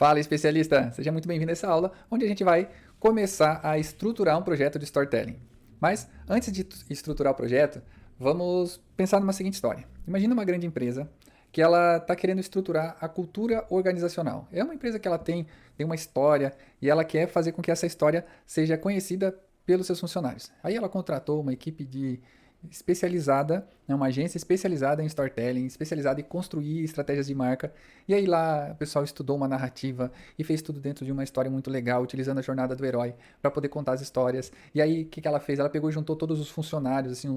Fala, especialista! Seja muito bem-vindo a essa aula, onde a gente vai começar a estruturar um projeto de storytelling. Mas, antes de estruturar o projeto, vamos pensar numa seguinte história. Imagina uma grande empresa que ela está querendo estruturar a cultura organizacional. É uma empresa que ela tem uma história e ela quer fazer com que essa história seja conhecida pelos seus funcionários. Aí ela contratou uma equipe especializada, né, uma agência especializada em storytelling, especializada em construir estratégias de marca. E aí lá o pessoal estudou uma narrativa e fez tudo dentro de uma história muito legal, utilizando a jornada do herói para poder contar as histórias. E aí o que ela fez? Ela pegou e juntou todos os funcionários, assim,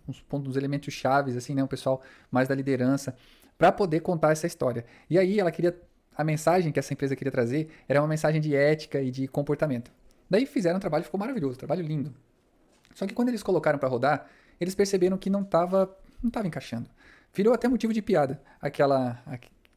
uns pontos, uns elementos chaves, assim, né, o pessoal mais da liderança, para poder contar essa história. E aí ela queria, a mensagem que essa empresa queria trazer era uma mensagem de ética e de comportamento. Daí fizeram um trabalho, ficou maravilhoso, um trabalho lindo. Só que quando eles colocaram para rodar, eles perceberam que não tava encaixando. Virou até motivo de piada,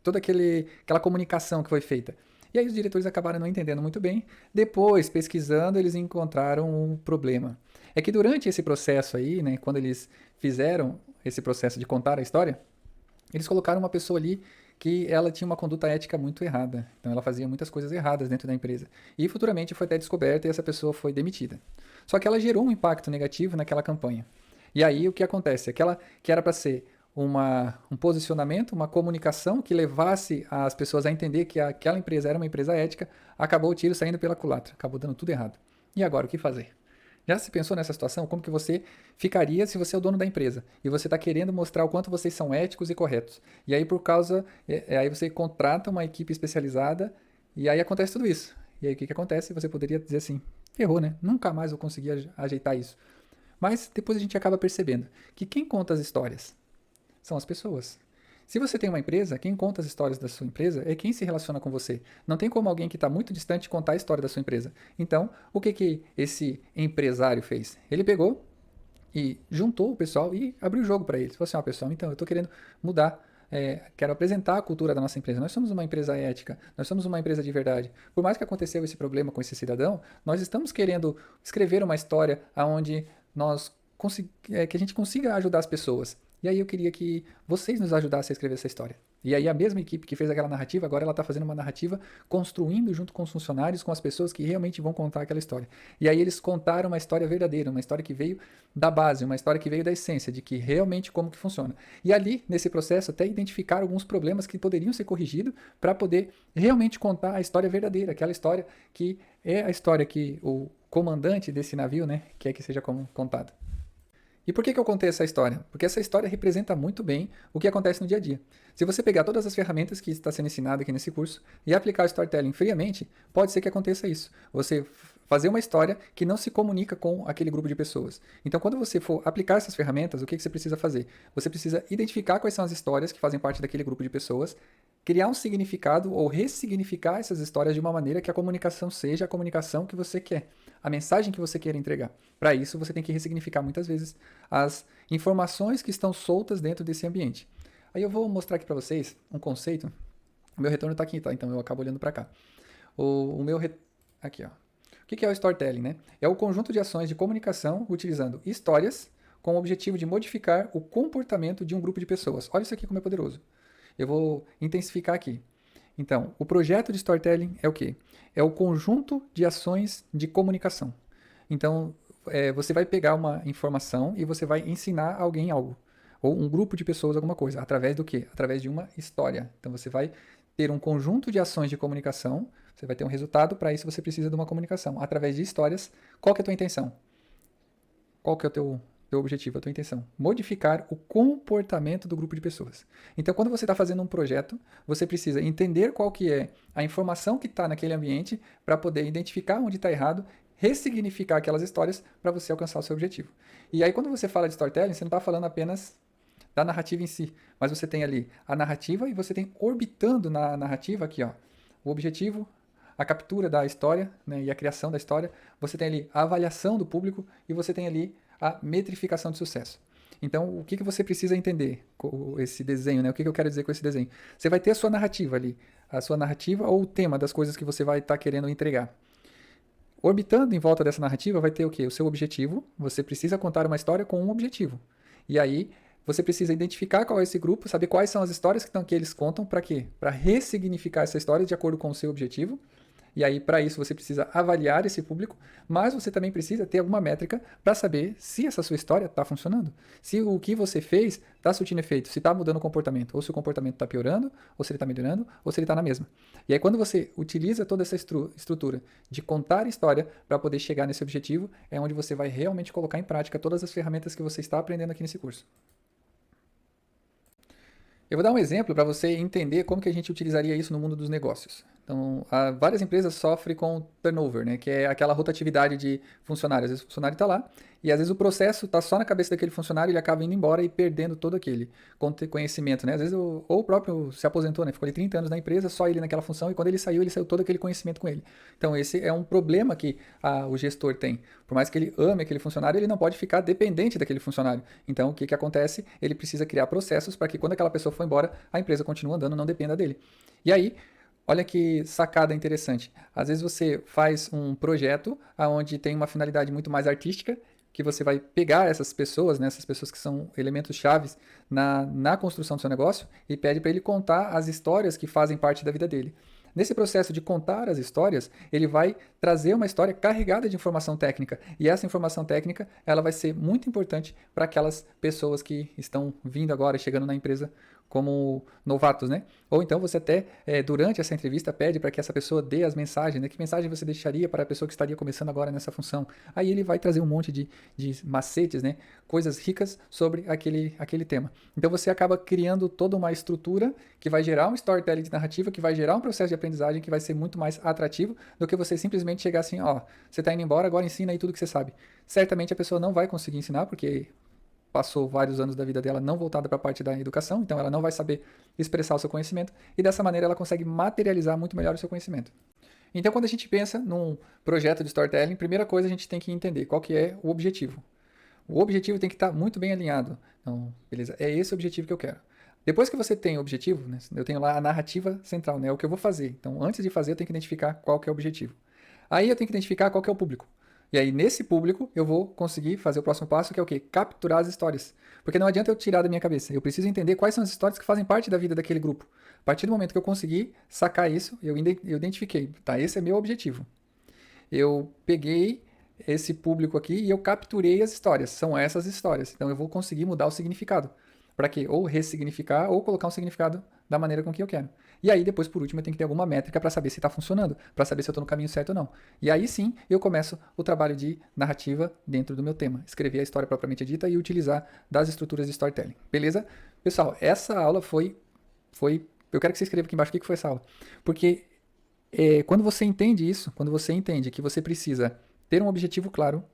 toda aquela comunicação que foi feita. E aí os diretores acabaram não entendendo muito bem. Depois, pesquisando, eles encontraram um problema. É que durante esse processo aí, né, quando eles fizeram esse processo de contar a história, eles colocaram uma pessoa ali que ela tinha uma conduta ética muito errada. Então ela fazia muitas coisas erradas dentro da empresa. E futuramente foi até descoberta e essa pessoa foi demitida. Só que ela gerou um impacto negativo naquela campanha. E aí o que acontece? Aquela que era para ser um posicionamento, uma comunicação que levasse as pessoas a entender que aquela empresa era uma empresa ética, acabou o tiro saindo pela culatra, acabou dando tudo errado. E agora, o que fazer? Já se pensou nessa situação? Como que você ficaria se você é o dono da empresa e você está querendo mostrar o quanto vocês são éticos e corretos? E aí, aí você contrata uma equipe especializada e aí acontece tudo isso. E aí, o que acontece? Você poderia dizer assim, ferrou, né? Nunca mais eu consegui ajeitar isso. Mas depois a gente acaba percebendo que quem conta as histórias são as pessoas. Se você tem uma empresa, quem conta as histórias da sua empresa é quem se relaciona com você. Não tem como alguém que está muito distante contar a história da sua empresa. Então, o que esse empresário fez? Ele pegou e juntou o pessoal e abriu o jogo para eles. Falou assim, pessoal, então eu estou querendo mudar, quero apresentar a cultura da nossa empresa. Nós somos uma empresa ética, nós somos uma empresa de verdade. Por mais que aconteceu esse problema com esse cidadão, nós estamos querendo escrever uma história onde que a gente consiga ajudar as pessoas. E aí eu queria que vocês nos ajudassem a escrever essa história. E aí a mesma equipe que fez aquela narrativa, agora ela está fazendo uma narrativa construindo junto com os funcionários, com as pessoas que realmente vão contar aquela história. E aí eles contaram uma história verdadeira, uma história que veio da base, uma história que veio da essência, de que realmente como que funciona. E ali, nesse processo, até identificar alguns problemas que poderiam ser corrigidos para poder realmente contar a história verdadeira, aquela história que é a história que o comandante desse navio, né, quer que seja contada. E por que eu contei essa história? Porque essa história representa muito bem o que acontece no dia a dia. Se você pegar todas as ferramentas que está sendo ensinado aqui nesse curso e aplicar o storytelling friamente, pode ser que aconteça isso. Você fazer uma história que não se comunica com aquele grupo de pessoas. Então, quando você for aplicar essas ferramentas, o que você precisa fazer? Você precisa identificar quais são as histórias que fazem parte daquele grupo de pessoas, criar um significado ou ressignificar essas histórias de uma maneira que a comunicação seja a comunicação que você quer, a mensagem que você quer entregar. Para isso, você tem que ressignificar muitas vezes as informações que estão soltas dentro desse ambiente. Aí eu vou mostrar aqui para vocês um conceito. O meu retorno está aqui, tá? Então eu acabo olhando para cá. Aqui, ó. O que é o storytelling, né? É o conjunto de ações de comunicação utilizando histórias com o objetivo de modificar o comportamento de um grupo de pessoas. Olha isso aqui como é poderoso. Eu vou intensificar aqui. Então, o projeto de storytelling é o quê? É o conjunto de ações de comunicação. Então, você vai pegar uma informação e você vai ensinar alguém algo. Ou um grupo de pessoas alguma coisa. Através do quê? Através de uma história. Então, você vai ter um conjunto de ações de comunicação. Você vai ter um resultado. Para isso, você precisa de uma comunicação. Através de histórias, qual que é a tua intenção? Qual que é o teu objetivo, a tua intenção? Modificar o comportamento do grupo de pessoas. Então, quando você está fazendo um projeto, você precisa entender qual que é a informação que está naquele ambiente para poder identificar onde está errado, ressignificar aquelas histórias para você alcançar o seu objetivo. E aí, quando você fala de storytelling, você não está falando apenas da narrativa em si, mas você tem ali a narrativa e você tem orbitando na narrativa aqui, ó, o objetivo, a captura da história, né, e a criação da história, você tem ali a avaliação do público e você tem ali a metrificação de sucesso. Então, o que você precisa entender com esse desenho, né? O que eu quero dizer com esse desenho? Você vai ter a sua narrativa ali, a sua narrativa ou o tema das coisas que você vai estar querendo entregar. Orbitando em volta dessa narrativa vai ter o quê? O seu objetivo. Você precisa contar uma história com um objetivo. E aí, você precisa identificar qual é esse grupo, saber quais são as histórias que eles contam, para quê? Para ressignificar essa história de acordo com o seu objetivo. E aí, para isso, você precisa avaliar esse público, mas você também precisa ter alguma métrica para saber se essa sua história está funcionando. Se o que você fez está surtindo efeito, se está mudando o comportamento, ou se o comportamento está piorando, ou se ele está melhorando, ou se ele está na mesma. E aí, quando você utiliza toda essa estrutura de contar história para poder chegar nesse objetivo, é onde você vai realmente colocar em prática todas as ferramentas que você está aprendendo aqui nesse curso. Eu vou dar um exemplo para você entender como que a gente utilizaria isso no mundo dos negócios. Então, várias empresas sofrem com turnover, né, que é aquela rotatividade de funcionários. Às vezes o funcionário está lá e às vezes o processo está só na cabeça daquele funcionário e ele acaba indo embora e perdendo todo aquele conhecimento. Né? Às vezes ou o próprio se aposentou, né, ficou ali 30 anos na empresa, só ele naquela função, e quando ele saiu todo aquele conhecimento com ele. Então esse é um problema que o gestor tem. Por mais que ele ame aquele funcionário, ele não pode ficar dependente daquele funcionário. Então o que acontece? Ele precisa criar processos para que quando aquela pessoa for embora, a empresa continue andando, não dependa dele. E aí, olha que sacada interessante. Às vezes você faz um projeto onde tem uma finalidade muito mais artística, que você vai pegar essas pessoas, né, essas pessoas que são elementos chaves na construção do seu negócio, e pede para ele contar as histórias que fazem parte da vida dele. Nesse processo de contar as histórias, ele vai trazer uma história carregada de informação técnica. E essa informação técnica, ela vai ser muito importante para aquelas pessoas que estão vindo agora, chegando na empresa como novatos, né? Ou então você até, durante essa entrevista, pede para que essa pessoa dê as mensagens, né? Que mensagem você deixaria para a pessoa que estaria começando agora nessa função? Aí ele vai trazer um monte de macetes, né? Coisas ricas sobre aquele tema. Então você acaba criando toda uma estrutura que vai gerar um storytelling de narrativa, que vai gerar um processo de aprendizagem que vai ser muito mais atrativo do que você simplesmente chegar assim, ó, você está indo embora, agora ensina aí tudo que você sabe. Certamente a pessoa não vai conseguir ensinar, porque passou vários anos da vida dela não voltada para a parte da educação, então ela não vai saber expressar o seu conhecimento, e dessa maneira ela consegue materializar muito melhor o seu conhecimento. Então, quando a gente pensa num projeto de storytelling, primeira coisa a gente tem que entender qual que é o objetivo. O objetivo tem que estar muito bem alinhado. Então, beleza, é esse o objetivo que eu quero. Depois que você tem o objetivo, né, eu tenho lá a narrativa central, né, o que eu vou fazer. Então, antes de fazer, eu tenho que identificar qual que é o objetivo. Aí eu tenho que identificar qual que é o público. E aí, nesse público, eu vou conseguir fazer o próximo passo, que é o quê? Capturar as histórias. Porque não adianta eu tirar da minha cabeça. Eu preciso entender quais são as histórias que fazem parte da vida daquele grupo. A partir do momento que eu conseguir sacar isso, eu identifiquei. Tá, esse é meu objetivo. Eu peguei esse público aqui e eu capturei as histórias. São essas histórias. Então, eu vou conseguir mudar o significado. Para quê? Ou ressignificar ou colocar um significado da maneira com que eu quero. E aí, depois, por último, eu tenho que ter alguma métrica para saber se está funcionando, para saber se eu estou no caminho certo ou não. E aí sim, eu começo o trabalho de narrativa dentro do meu tema. Escrever a história propriamente dita e utilizar das estruturas de storytelling. Beleza? Pessoal, essa aula foi... Eu quero que você escreva aqui embaixo o que foi essa aula. Porque quando você entende isso, quando você entende que você precisa ter um objetivo claro,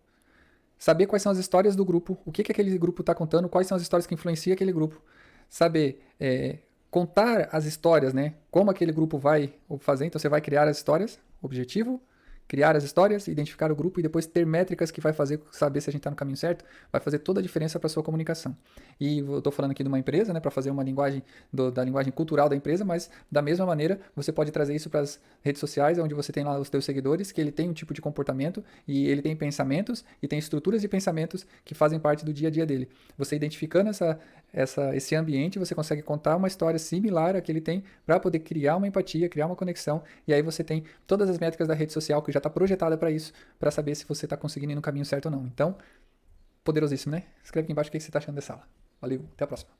saber quais são as histórias do grupo, o que aquele grupo está contando, quais são as histórias que influenciam aquele grupo, saber contar as histórias, né? Como aquele grupo vai fazer. Então você vai criar as histórias, objetivo, criar as histórias, identificar o grupo e depois ter métricas que vai fazer saber se a gente está no caminho certo, vai fazer toda a diferença para a sua comunicação. E eu estou falando aqui de uma empresa, né, para fazer uma linguagem da linguagem cultural da empresa, mas da mesma maneira você pode trazer isso para as redes sociais, onde você tem lá os teus seguidores, que ele tem um tipo de comportamento e ele tem pensamentos e tem estruturas de pensamentos que fazem parte do dia a dia dele. Você identificando esse ambiente, você consegue contar uma história similar à que ele tem para poder criar uma empatia, criar uma conexão, e aí você tem todas as métricas da rede social que já está projetada para isso, para saber se você está conseguindo ir no caminho certo ou não. Então, poderosíssimo, né? Escreve aqui embaixo o que você está achando dessa aula. Valeu, até a próxima.